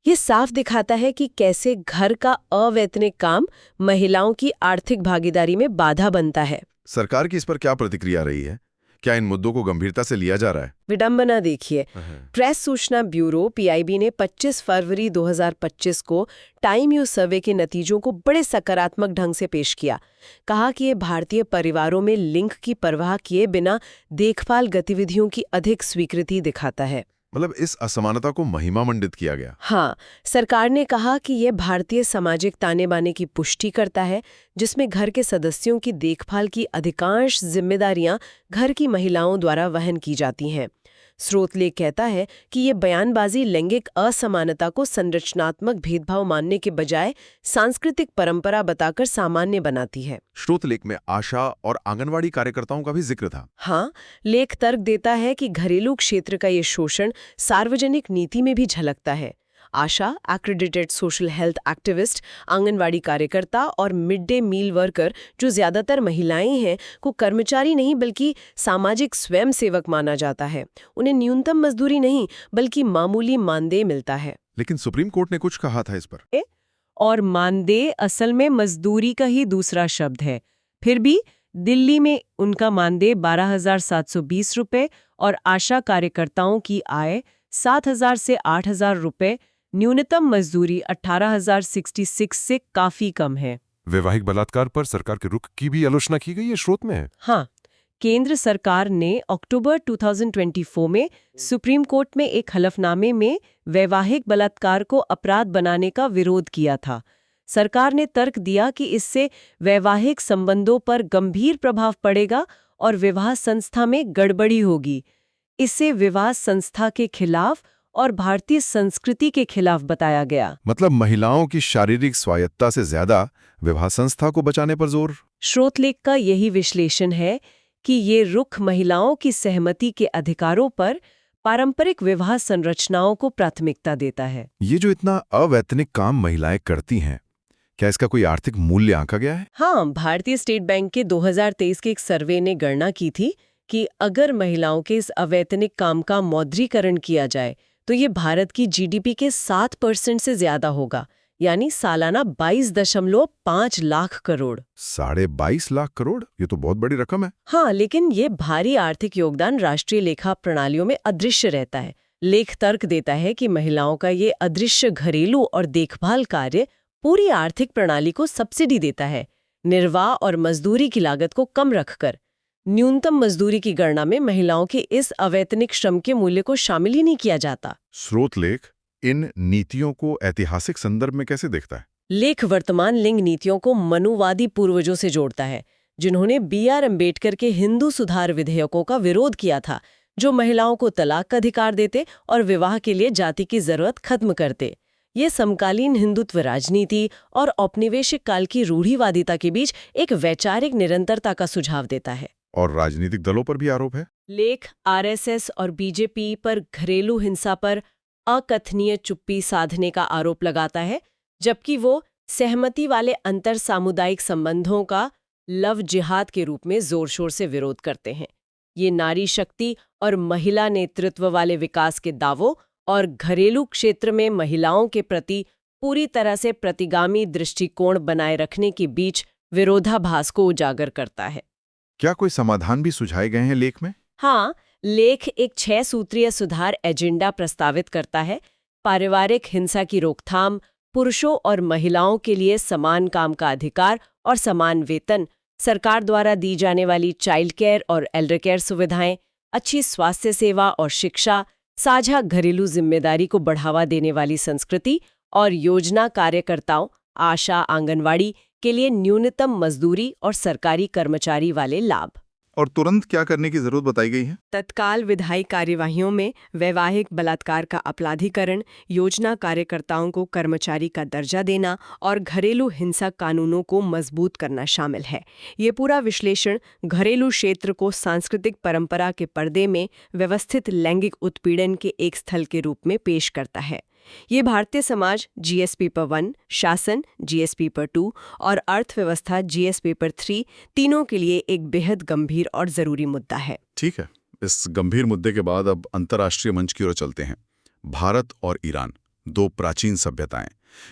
ये साफ दिखाता है कि कैसे घर का अवैतनिक काम महिलाओं की आर्थिक भागीदारी में बाधा बनता है। सरकार की इस पर क्या प्रतिक्रिया रही है? क्या इन मुद्दों को गंभीरता से लिया जा रहा है? विडंबना देखिए, प्रेस सूचना ब्यूरो पीआईबी ने 25 फरवरी 2025 को टाइम न्यूज सर्वे के नतीजों को बड़े सकारात्मक ढंग से पेश किया। कहा कि ये भारतीय परिवारों में लिंग की परवाह किए बिना देखभाल गतिविधियों की अधिक स्वीकृति दिखाता है। मतलब इस असमानता को महिमा मंडित किया गया। हाँ, सरकार ने कहा कि यह भारतीय सामाजिक ताने बाने की पुष्टि करता है, जिसमें घर के सदस्यों की देखभाल की अधिकांश जिम्मेदारियां घर की महिलाओं द्वारा वहन की जाती हैं। स्रोत लेख कहता है कि ये बयानबाजी लैंगिक असमानता को संरचनात्मक भेदभाव मानने के बजाय सांस्कृतिक परंपरा बताकर सामान्य बनाती है। स्रोत लेख में आशा और आंगनवाड़ी कार्यकर्ताओं का भी जिक्र था। हाँ, लेख तर्क देता है कि घरेलू क्षेत्र का ये शोषण सार्वजनिक नीति में भी झलकता है। ASHA, accredited social health activist, anganwadi कार्यकर्ता और मिड डे मील वर्कर, जो ज्यादातर महिलाएं हैं, को कर्मचारी नहीं बल्कि सामाजिक स्वयंसेवक माना जाता है। उन्हें न्यूनतम मजदूरी नहीं बल्कि मामूली मानदेय मिलता है। लेकिन सुप्रीम कोर्ट ने कुछ कहा था इस पर। और मानदेय असल में मजदूरी का ही दूसरा शब्द है। फिर भी दिल्ली में उनका मानदेय 12,720 रुपये और आशा कार्यकर्ताओं की आय 7,000 से 8,000 रुपये, न्यूनतम मजदूरी 18,066 से काफी कम है। वैवाहिक बलात्कार पर सरकार के रुख की भी आलोचना की गई है स्रोत में। हाँ, केंद्र सरकार ने अक्टूबर 2024 में सुप्रीम कोर्ट में एक हलफनामे में वैवाहिक बलात्कार को अपराध बनाने का विरोध किया था। सरकार ने तर्क दिया कि इससे वैवाहिक संबंधों पर गंभीर प्रभाव पड़ेगा और विवाह संस्था में गड़बड़ी होगी। इसे विवाह संस्था के खिलाफ और भारतीय संस्कृति के खिलाफ बताया गया। मतलब महिलाओं की शारीरिक स्वायत्तता से ज्यादा विवाह संस्था को बचाने पर जोर। स्रोतलेख का यही विश्लेषण है कि ये रुख महिलाओं की सहमति के अधिकारों पर पारंपरिक विवाह संरचनाओं को प्राथमिकता देता है। ये जो इतना अवैतनिक काम महिलाएं करती हैं, क्या इसका कोई आर्थिक मूल्य आंका गया है? हाँ, भारतीय स्टेट बैंक के 2023 के एक सर्वे ने गणना की थी कि अगर महिलाओं के इस अवैतनिक काम का मौद्रीकरण किया जाए तो ये भारत की जीडीपी के 7% से ज्यादा होगा, यानी सालाना 22.5 लाख करोड़। 22.5 लाख करोड़? ये तो बहुत बड़ी रकम है। हाँ, लेकिन ये भारी आर्थिक योगदान राष्ट्रीय लेखा प्रणालियों में अदृश्य रहता है। लेख तर्क देता है कि महिलाओं का ये अदृश्य घरेलू और देखभाल कार्य पूरी आर्थिक प्रणाली को सब्सिडी देता है, निर्वाह और मजदूरी की लागत को कम रखकर। न्यूनतम मजदूरी की गणना में महिलाओं के इस अवैतनिक श्रम के मूल्य को शामिल ही नहीं किया जाता। स्रोत लेख इन नीतियों को ऐतिहासिक संदर्भ में कैसे देखता है? लेख वर्तमान लिंग नीतियों को मनुवादी पूर्वजों से जोड़ता है, जिन्होंने B.R. अम्बेडकर के हिंदू सुधार विधेयकों का विरोध किया था, जो महिलाओं को तलाक का अधिकार देते और विवाह के लिए जाति की जरूरत खत्म करते। ये समकालीन हिंदुत्व राजनीति और औपनिवेशिक काल की रूढ़िवादिता के बीच एक वैचारिक निरंतरता का सुझाव देता है। और राजनीतिक दलों पर भी आरोप है। लेख आरएसएस और बीजेपी पर घरेलू हिंसा पर अकथनीय चुप्पी साधने का आरोप लगाता है, जबकि वो सहमति वाले अंतर सामुदायिक संबंधों का लव जिहाद के रूप में जोर शोर से विरोध करते हैं। ये नारी शक्ति और महिला नेतृत्व वाले विकास के दावों और घरेलू क्षेत्र में महिलाओं के प्रति पूरी तरह से प्रतिगामी दृष्टिकोण बनाए रखने के बीच विरोधाभास को उजागर करता है। क्या कोई समाधान भी सुझाए गए हैं लेख में? हाँ, लेख एक 6 सूत्रीय सुधार एजेंडा प्रस्तावित करता है। पारिवारिक हिंसा की रोकथाम, पुरुषों और महिलाओं के लिए समान काम का अधिकार और समान वेतन, सरकार द्वारा दी जाने वाली चाइल्ड केयर और एल्डर केयर सुविधाएं, अच्छी स्वास्थ्य सेवा और शिक्षा, साझा घरेलू जिम्मेदारी को बढ़ावा देने वाली संस्कृति और योजना कार्यकर्ताओं, आशा, आंगनवाड़ी के लिए न्यूनतम मजदूरी और सरकारी कर्मचारी वाले लाभ। और तुरंत क्या करने की जरूरत बताई गई है? तत्काल विधायी कार्यवाहियों में वैवाहिक बलात्कार का अपराधीकरण, योजना कार्यकर्ताओं को कर्मचारी का दर्जा देना और घरेलू हिंसा कानूनों को मजबूत करना शामिल है। ये पूरा विश्लेषण घरेलू क्षेत्र को सांस्कृतिक परंपरा के पर्दे में व्यवस्थित लैंगिक उत्पीड़न के एक स्थल के रूप में पेश करता है। ये भारतीय समाज जीएस पेपर 1, शासन जीएस पेपर 2 और अर्थव्यवस्था जीएस पेपर 3 तीनों के लिए एक बेहद गंभीर और जरूरी मुद्दा है। ठीक है, इस गंभीर मुद्दे के बाद अब अंतर्राष्ट्रीय मंच की ओर चलते हैं। भारत और ईरान दो प्राचीन सभ्यताएं।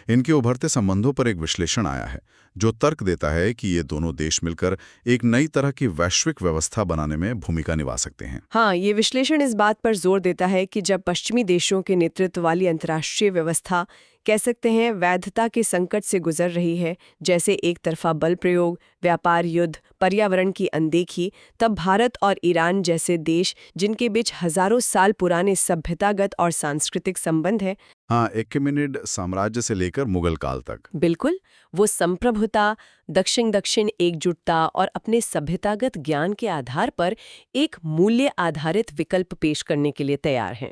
इनके उभरते संबंधों पर एक विश्लेषण आया है जो तर्क देता है कि ये दोनों देश मिलकर एक नई तरह की वैश्विक व्यवस्था बनाने में भूमिका निभा सकते हैं। हाँ, ये विश्लेषण इस बात पर जोर देता है कि जब पश्चिमी देशों के नेतृत्व वाली अंतर्राष्ट्रीय व्यवस्था कह सकते हैं वैधता के संकट से गुजर रही है, जैसे एक तरफा बल प्रयोग, व्यापार युद्ध, पर्यावरण की अनदेखी, तब भारत और ईरान जैसे देश जिनके बीच हजारों साल पुराने सभ्यतागत और सांस्कृतिक संबंध है, हाँ, एक्मेनिड साम्राज्य से लेकर मुगल काल तक, बिल्कुल, वो संप्रभुता, दक्षिण एकजुटता और अपने सभ्यतागत ज्ञान के आधार पर एक मूल्य आधारित विकल्प पेश करने के लिए तैयार हैं।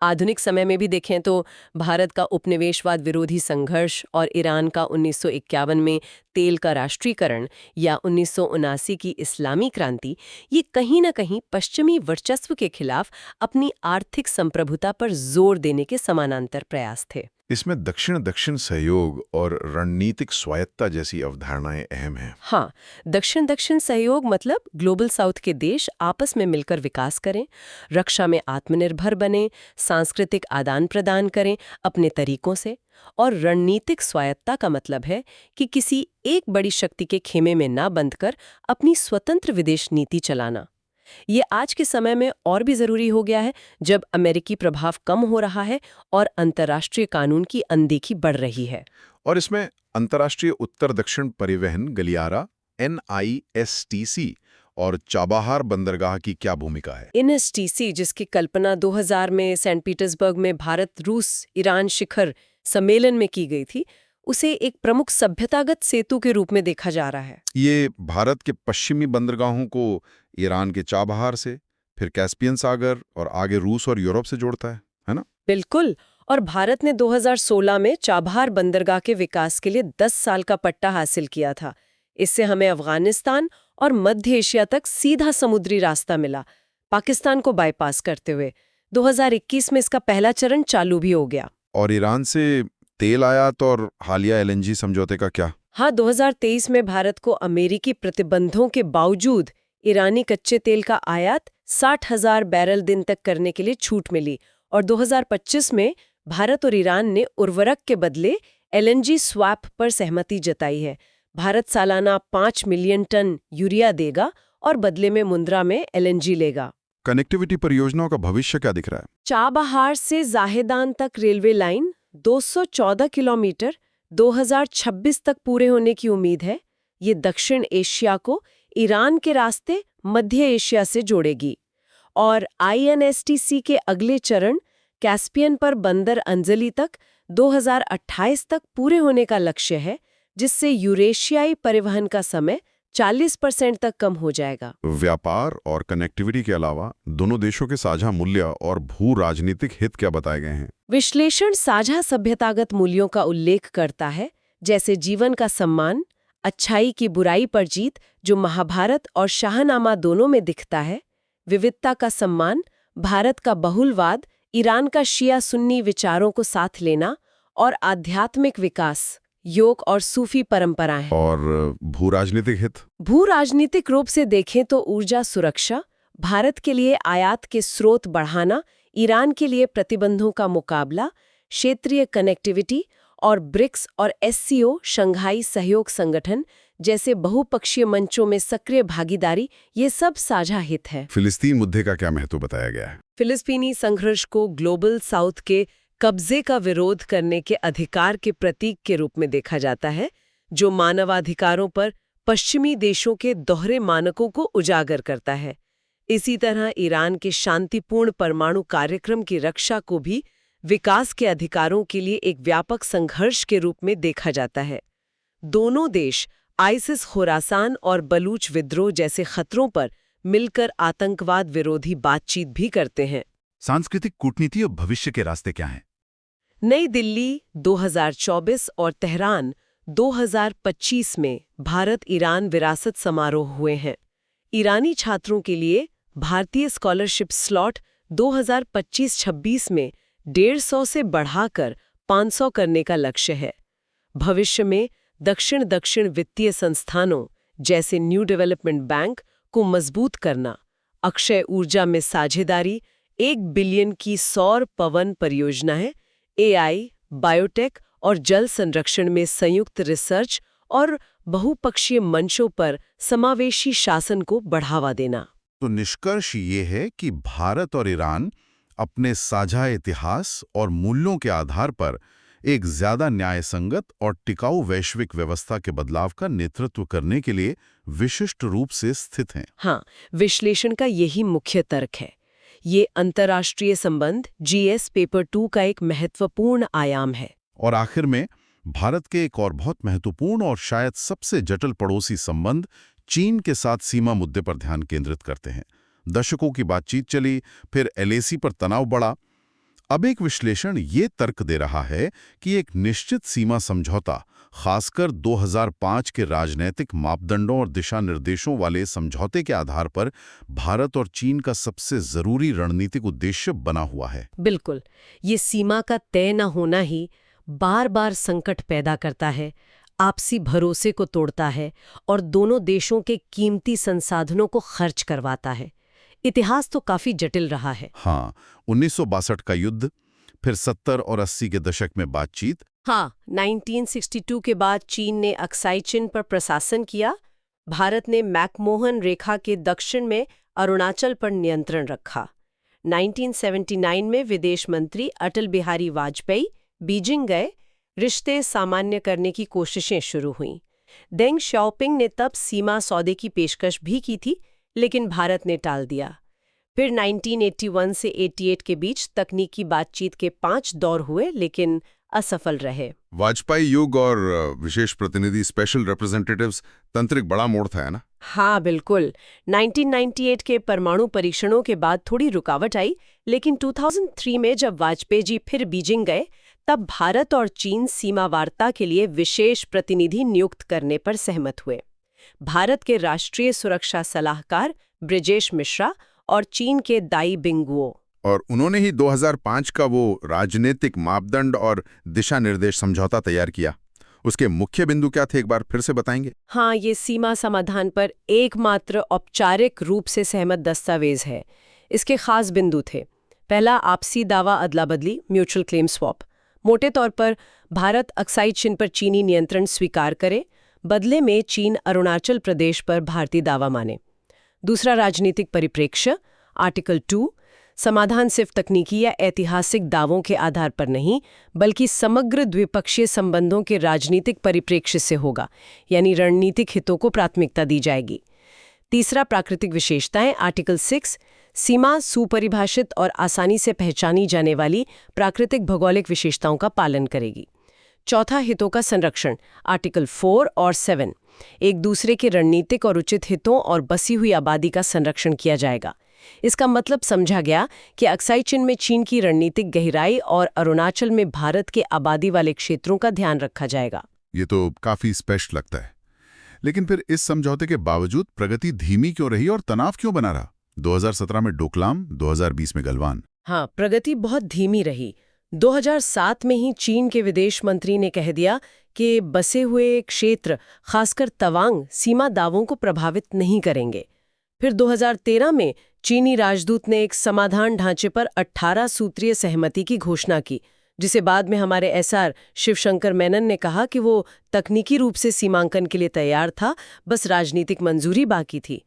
आधुनिक समय में भी देखें तो भारत का उपनिवेशवाद विरोधी संघर्ष और ईरान का 1951 में तेल का राष्ट्रीयकरण या 1979 की इस्लामी क्रांति, ये कहीं न कहीं पश्चिमी वर्चस्व के खिलाफ अपनी आर्थिक संप्रभुता पर जोर देने के समानांतर प्रयास थे। इसमें दक्षिण सहयोग और रणनीतिक स्वायत्ता जैसी अवधारणाएं अहम हैं। हाँ, दक्षिण सहयोग मतलब ग्लोबल साउथ के देश आपस में मिलकर विकास करें, रक्षा में आत्मनिर्भर बने, सांस्कृतिक आदान प्रदान करें अपने तरीकों से, और रणनीतिक स्वायत्ता का मतलब है कि किसी एक बड़ी शक्ति के खेमे में ना बंधकर अपनी स्वतंत्र विदेश नीति चलाना। ये आज के समय में और भी जरूरी हो गया है जब अमेरिकी प्रभाव कम हो रहा है और अंतर्राष्ट्रीय कानून की अनदेखी बढ़ रही है। और इसमें अंतर्राष्ट्रीय उत्तर दक्षिण परिवहन गलियारा NISTC और चाबाहार बंदरगाह की क्या भूमिका है? NSTC, जिसकी कल्पना 2000 में सेंट पीटर्सबर्ग में भारत रूस ईरान शिखर सम्मेलन में की गई थी, उसे एक प्रमुख सभ्यतागत सेतु के रूप में देखा जा रहा है। ये भारत के पश्चिमी बंदरगाहों को ईरान के चाबहार से, फिर कैस्पियन सागर और आगे रूस और यूरोप से जोड़ता है ना? बिल्कुल, और भारत ने 2016 में चाबहार बंदरगाह के विकास के लिए 10 साल का पट्टा हासिल किया था। इससे हमें अफगानिस्तान और मध्य एशिया तक सीधा समुद्री रास्ता मिला, पाकिस्तान को बाईपास करते हुए। 2021 में इसका पहला चरण चालू भी हो गया। और ईरान से तेल आयात और हालिया LNG समझौते का क्या? हाँ, 2023 में भारत को अमेरिकी प्रतिबंधों के बावजूद ईरानी कच्चे तेल का आयात 60,000 बैरल दिन तक करने के लिए छूट मिली, और 2025 में भारत और ईरान ने उर्वरक के बदले LNG स्वैप पर सहमति जताई है। भारत सालाना 5 मिलियन टन यूरिया देगा और बदले में मुंद्रा में LNG लेगा। कनेक्टिविटी परियोजनाओं का भविष्य क्या दिख रहा है? चाबहार से जाहेदान तक रेलवे लाइन 214 किलोमीटर 2026 तक पूरे होने की उम्मीद है। ये दक्षिण एशिया को ईरान के रास्ते मध्य एशिया से जोड़ेगी, और INSTC के अगले चरण कैस्पियन पर बंदर अंजलि तक 2028 तक पूरे होने का लक्ष्य है, जिससे यूरेशियाई परिवहन का समय 40% तक कम हो जाएगा। व्यापार और कनेक्टिविटी के अलावा दोनों देशों के साझा मूल्य और भू राजनीतिक हित क्या बताए गए हैं? विश्लेषण साझा सभ्यतागत मूल्यों का उल्लेख करता है, जैसे जीवन का सम्मान, अच्छाई की बुराई पर जीत जो महाभारत और शाहनामा दोनों में दिखता है, विविधता का सम्मान, भारत का बहुलवाद, ईरान का शिया सुन्नी विचारों को साथ लेना, और आध्यात्मिक विकास, योग और सूफी परंपराएं। और भू राजनीतिक हित? भू राजनीतिक रूप से देखें तो ऊर्जा सुरक्षा, भारत के लिए आयात के स्रोत बढ़ाना, ईरान के लिए प्रतिबंधों का मुकाबला, क्षेत्रीय कनेक्टिविटी और ब्रिक्स और SCO शंघाई सहयोग संगठन जैसे बहुपक्षीय मंचों में सक्रिय भागीदारी, ये सब साझा हित है। फिलिस्तीन मुद्दे का क्या महत्व बताया गया है? फिलिस्तीनी संघर्ष को ग्लोबल साउथ के कब्जे का विरोध करने के अधिकार के प्रतीक के रूप में देखा जाता है, जो मानवाधिकारों पर पश्चिमी देशों के दोहरे मानकों को उजागर करता है। इसी तरह ईरान के शांतिपूर्ण परमाणु कार्यक्रम की रक्षा को भी विकास के अधिकारों के लिए एक व्यापक संघर्ष के रूप में देखा जाता है। दोनों देश आइसिस खुरासान और बलूच विद्रोह जैसे खतरों पर मिलकर आतंकवाद विरोधी बातचीत भी करते हैं। सांस्कृतिक कूटनीति और भविष्य के रास्ते क्या हैं? नई दिल्ली 2024 और तेहरान 2025 में भारत ईरान विरासत समारोह हुए हैं। ईरानी छात्रों के लिए भारतीय स्कॉलरशिप स्लॉट 2025-26 में 150 से बढ़ाकर 500 करने का लक्ष्य है। भविष्य में दक्षिण वित्तीय संस्थानों जैसे न्यू डेवलपमेंट बैंक को मजबूत करना, अक्षय ऊर्जा में साझेदारी, 1 बिलियन की सौर पवन परियोजनाएं, AI, बायोटेक और जल संरक्षण में संयुक्त रिसर्च और बहुपक्षीय मंचों पर समावेशी शासन को बढ़ावा देना। तो निष्कर्ष ये है कि भारत और ईरान अपने साझा इतिहास और मूल्यों के आधार पर एक ज्यादा न्यायसंगत और टिकाऊ वैश्विक व्यवस्था के बदलाव का नेतृत्व करने के लिए विशिष्ट रूप से स्थित हैं। हाँ, विश्लेषण का यही मुख्य तर्क है। ये अंतर्राष्ट्रीय संबंध GS पेपर 2 का एक महत्वपूर्ण आयाम है। और आखिर में भारत के एक और बहुत महत्वपूर्ण और शायद सबसे जटिल पड़ोसी संबंध चीन के साथ सीमा मुद्दे पर ध्यान केंद्रित करते हैं। दशकों की बातचीत चली, फिर LAC पर तनाव बढ़ा। अब एक विश्लेषण ये तर्क दे रहा है कि एक निश्चित सीमा समझौता, खासकर 2005 के राजनैतिक मापदंडों और दिशा निर्देशों वाले समझौते के आधार पर भारत और चीन का सबसे जरूरी रणनीतिक उद्देश्य बना हुआ है। बिल्कुल, ये सीमा का तय न होना ही बार बार संकट पैदा करता है, आपसी भरोसे को तोड़ता है और दोनों देशों के कीमती संसाधनों को खर्च करवाता है। इतिहास तो काफी जटिल रहा है। हाँ, 1962 का युद्ध, फिर 70 और 80 के दशक में बातचीत। हाँ, 1962 के बाद चीन ने अक्साई चिन पर प्रशासन किया। भारत ने मैकमोहन रेखा के दक्षिण में अरुणाचल पर नियंत्रण रखा। 1979 में विदेश मंत्री अटल बिहारी वाजपेयी बीजिंग गए। रिश्ते सामान्य करने की कोशिशें शुरू हुईं। देंग शाओपिंग ने तब सीमा सौदे की पेशकश भी की थी, लेकिन भारत ने टाल दिया। फिर 1981 से 88 के बीच तकनीकी बातचीत के 5 दौर हुए, लेकिन असफल रहे। वाजपेयी युग और विशेष प्रतिनिधि स्पेशल रिप्रेजेंटेटिव्स तंत्रिक बड़ा मोड़ था, है ना? हाँ, बिल्कुल। 1998 के परमाणु परीक्षणों के बाद थोड़ी रुकावट आई, लेकिन 2003 में जब वाजपेयी जी फिर बीजिंग गए, तब भारत और चीन सीमा वार्ता के लिए विशेष प्रतिनिधि नियुक्त करने पर सहमत हुए। भारत के राष्ट्रीय सुरक्षा सलाहकार ब्रिजेश मिश्रा और चीन के दाई बिंगुओ। और उन्होंने ही 2005 का वो राजनीतिक मापदंड और दिशा निर्देश समझौता तैयार किया। उसके मुख्य बिंदु क्या थे, एक बार फिर से बताएंगे? हाँ, ये सीमा समाधान पर एकमात्र औपचारिक रूप से सहमत दस्तावेज है। इसके खास बिंदु थे। पहला, आपसी दावा अदला बदली, म्यूचुअल क्लेम स्वैप। मोटे तौर पर भारत अक्साई चिन पर चीनी नियंत्रण स्वीकार करे, बदले में चीन अरुणाचल प्रदेश पर भारतीय दावा माने। दूसरा, राजनीतिक परिप्रेक्ष्य, आर्टिकल 2। समाधान सिर्फ तकनीकी या ऐतिहासिक दावों के आधार पर नहीं, बल्कि समग्र द्विपक्षीय संबंधों के राजनीतिक परिप्रेक्ष्य से होगा, यानी रणनीतिक हितों को प्राथमिकता दी जाएगी। तीसरा, प्राकृतिक विशेषताएं, आर्टिकल 6। सीमा सुपरिभाषित और आसानी से पहचानी जाने वाली प्राकृतिक भौगोलिक विशेषताओं का पालन करेगी। चौथा, हितों का संरक्षण, आर्टिकल 4 और 7। एक दूसरे के रणनीतिक और उचित हितों और बसी हुई आबादी का संरक्षण किया जाएगा। इसका मतलब समझा गया कि अक्साई चिन में चीन की रणनीतिक गहराई और अरुणाचल में भारत के आबादी वाले क्षेत्रों का ध्यान रखा जाएगा। ये तो काफी स्पष्ट लगता है। लेकिन फिर इस समझौते के बावजूद प्रगति धीमी क्यों रही और तनाव क्यों बना रहा? 2017 में डोकलाम, 2020 में गलवान। हाँ, प्रगति बहुत धीमी रही। 2007 में ही चीन के विदेश मंत्री ने कह दिया कि बसे हुए क्षेत्र, खासकर तवांग, सीमा दावों को प्रभावित नहीं करेंगे। फिर 2013 में चीनी राजदूत ने एक समाधान ढांचे पर 18 सूत्रीय सहमति की घोषणा की, जिसे बाद में हमारे SR शिवशंकर मेनन ने कहा कि वो तकनीकी रूप से सीमांकन के लिए तैयार था, बस राजनीतिक मंजूरी बाकी थी।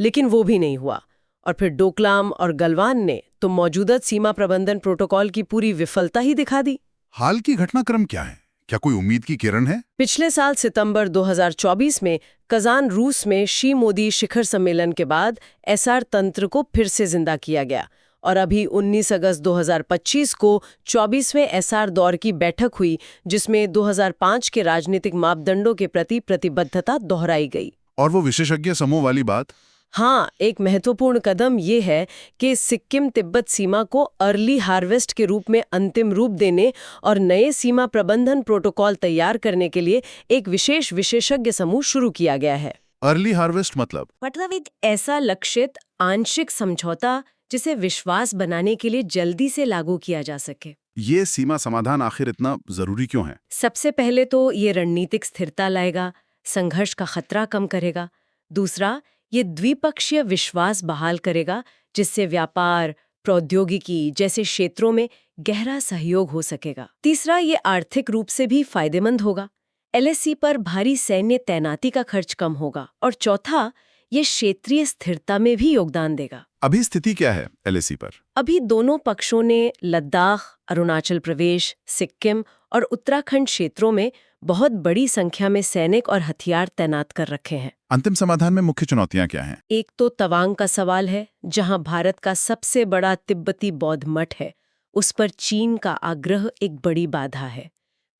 लेकिन वो भी नहीं हुआ। और फिर डोकलाम और गलवान ने तो मौजूदा सीमा प्रबंधन प्रोटोकॉल की पूरी विफलता ही दिखा दी। हाल की घटनाक्रम क्या है? क्या कोई उम्मीद की किरण है? पिछले साल सितंबर 2024 में कजान, रूस में शी मोदी शिखर सम्मेलन के बाद SR तंत्र को फिर से जिंदा किया गया और अभी 19 अगस्त 2025 को 24वें SR दौर की बैठक हुई, जिसमें 2005 के राजनीतिक मापदंडों के प्रति प्रतिबद्धता दोहराई गई। और वो विशेषज्ञ समूह वाली बात? हाँ, एक महत्वपूर्ण कदम ये है कि सिक्किम तिब्बत सीमा को अर्ली हार्वेस्ट के रूप में अंतिम रूप देने और नए सीमा प्रबंधन प्रोटोकॉल तैयार करने के लिए एक विशेष विशेषज्ञ समूह शुरू किया गया है। अर्ली हार्वेस्ट मतलब एक ऐसा लक्षित आंशिक समझौता जिसे विश्वास बनाने के लिए जल्दी से लागू किया जा सके। ये सीमा समाधान आखिर इतना जरूरी क्यों है? सबसे पहले तो ये रणनीतिक स्थिरता लाएगा, संघर्ष का खतरा कम करेगा। दूसरा, ये द्विपक्षीय विश्वास बहाल करेगा, जिससे व्यापार, प्रौद्योगिकी जैसे क्षेत्रों में गहरा सहयोग हो सकेगा। तीसरा, ये आर्थिक रूप से भी फायदेमंद होगा। एलएसी पर भारी सैन्य तैनाती का खर्च कम होगा। और चौथा, ये क्षेत्रीय स्थिरता में भी योगदान देगा। अभी स्थिति क्या है एलएसी पर? अभी दोनों पक्षों ने लद्दाख, अरुणाचल प्रदेश, सिक्किम और उत्तराखंड क्षेत्रों में बहुत बड़ी संख्या में सैनिक और हथियार तैनात कर रखे हैं। अंतिम समाधान में मुख्य चुनौतियां क्या हैं? एक तो तवांग का सवाल है, जहां भारत का सबसे बड़ा तिब्बती बौद्ध मठ है। उस पर चीन का आग्रह एक बड़ी बाधा है।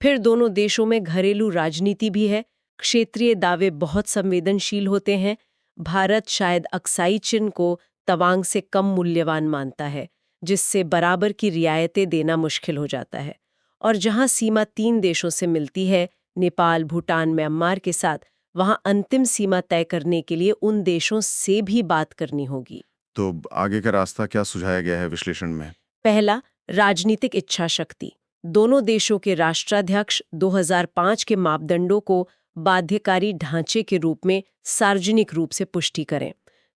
फिर दोनों देशों में घरेलू राजनीति भी है। क्षेत्रीय दावे बहुत संवेदनशील होते हैं। भारत शायद अक्साई चिन को तवांग से कम मूल्यवान मानता है, जिससे बराबर की रियायतें देना मुश्किल हो जाता है। और जहां सीमा 3 देशों से मिलती है, नेपाल, भूटान, म्यांमार के साथ, वहां अंतिम सीमा तय करने के लिए उन देशों से भी बात करनी होगी। तो आगे का रास्ता क्या सुझाया गया है विश्लेषण में? पहला, राजनीतिक इच्छा शक्ति। दोनों देशों के राष्ट्राध्यक्ष 2005 के मापदंडों को बाध्यकारी ढांचे के रूप में सार्वजनिक रूप से पुष्टि करें।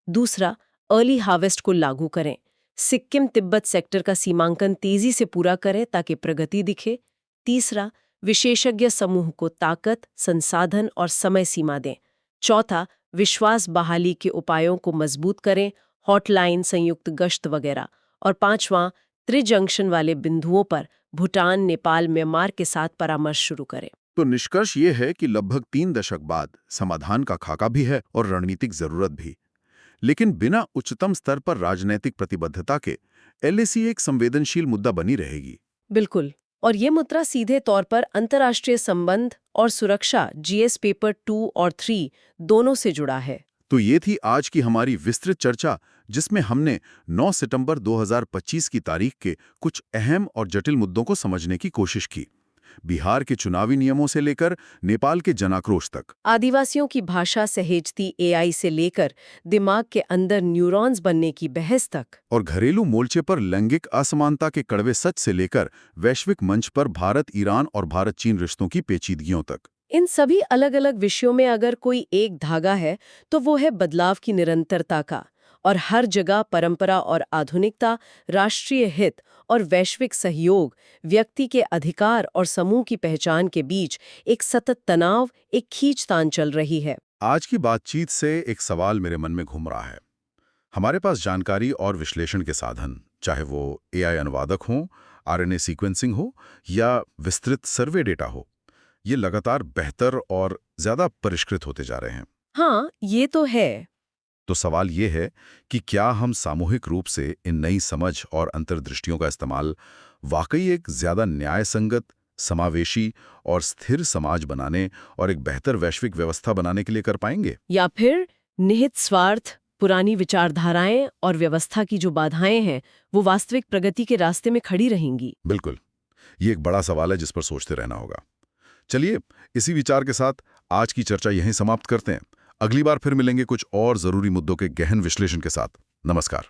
दूसरा, अर्ली हार्वेस्ट को लागू करें। सिक्किम तिब्बत सेक्टर का सीमांकन तेजी से पूरा करें ताकि प्रगति दिखे। तीसरा, विशेषज्ञ समूह को ताकत, संसाधन और समय सीमा दें। चौथा, विश्वास बहाली के उपायों को मजबूत करें, हॉटलाइन, संयुक्त गश्त वगैरह। और पांचवां, त्रिजंक्शन वाले बिंदुओं पर भूटान, नेपाल, म्यांमार के साथ परामर्श शुरू करें। तो निष्कर्ष ये है कि लगभग 3 दशक बाद समाधान का खाका भी है और रणनीतिक जरूरत भी। लेकिन बिना उच्चतम स्तर पर राजनैतिक प्रतिबद्धता के एलएसी एक संवेदनशील मुद्दा बनी रहेगी। बिल्कुल। और ये मुद्दा सीधे तौर पर अंतर्राष्ट्रीय संबंध और सुरक्षा जीएस पेपर 2 और 3 दोनों से जुड़ा है। तो ये थी आज की हमारी विस्तृत चर्चा, जिसमें हमने 9 सितंबर 2025 की तारीख के कुछ अहम और जटिल मुद्दों को समझने की कोशिश की। बिहार के चुनावी नियमों से लेकर नेपाल के जनाक्रोश तक, आदिवासियों की भाषा सहेजती एआई से लेकर दिमाग के अंदर न्यूरॉन्स बनने की बहस तक, और घरेलू मोर्चे पर लैंगिक असमानता के कड़वे सच से लेकर वैश्विक मंच पर भारत, ईरान और भारत चीन रिश्तों की पेचीदगियों तक। इन सभी अलग अलग विषयों में अगर कोई एक धागा है तो वो है बदलाव की निरंतरता का। और हर जगह परंपरा और आधुनिकता, राष्ट्रीय हित और वैश्विक सहयोग, व्यक्ति के अधिकार और समूह की पहचान के बीच एक सतत तनाव, एक खींचतान चल रही है। आज की बातचीत से एक सवाल मेरे मन में घूम रहा है। हमारे पास जानकारी और विश्लेषण के साधन, चाहे वो एआई अनुवादक हो, आरएनए सीक्वेंसिंग हो या विस्तृत सर्वे डेटा हो, ये लगातार बेहतर और ज्यादा परिष्कृत होते जा रहे हैं। हाँ, ये तो है। तो सवाल ये है कि क्या हम सामूहिक रूप से इन नई समझ और अंतर्दृष्टियों का इस्तेमाल वाकई एक ज्यादा न्यायसंगत, समावेशी और स्थिर समाज बनाने और एक बेहतर वैश्विक व्यवस्था बनाने के लिए कर पाएंगे? या फिर निहित स्वार्थ, पुरानी विचारधाराएं और व्यवस्था की जो बाधाएं हैं वो वास्तविक प्रगति के रास्ते में खड़ी रहेंगी? बिल्कुल, ये एक बड़ा सवाल है जिस पर सोचते रहना होगा। चलिए, इसी विचार के साथ आज की चर्चा यहीं समाप्त करते हैं। अगली बार फिर मिलेंगे कुछ और जरूरी मुद्दों के गहन विश्लेषण के साथ। नमस्कार।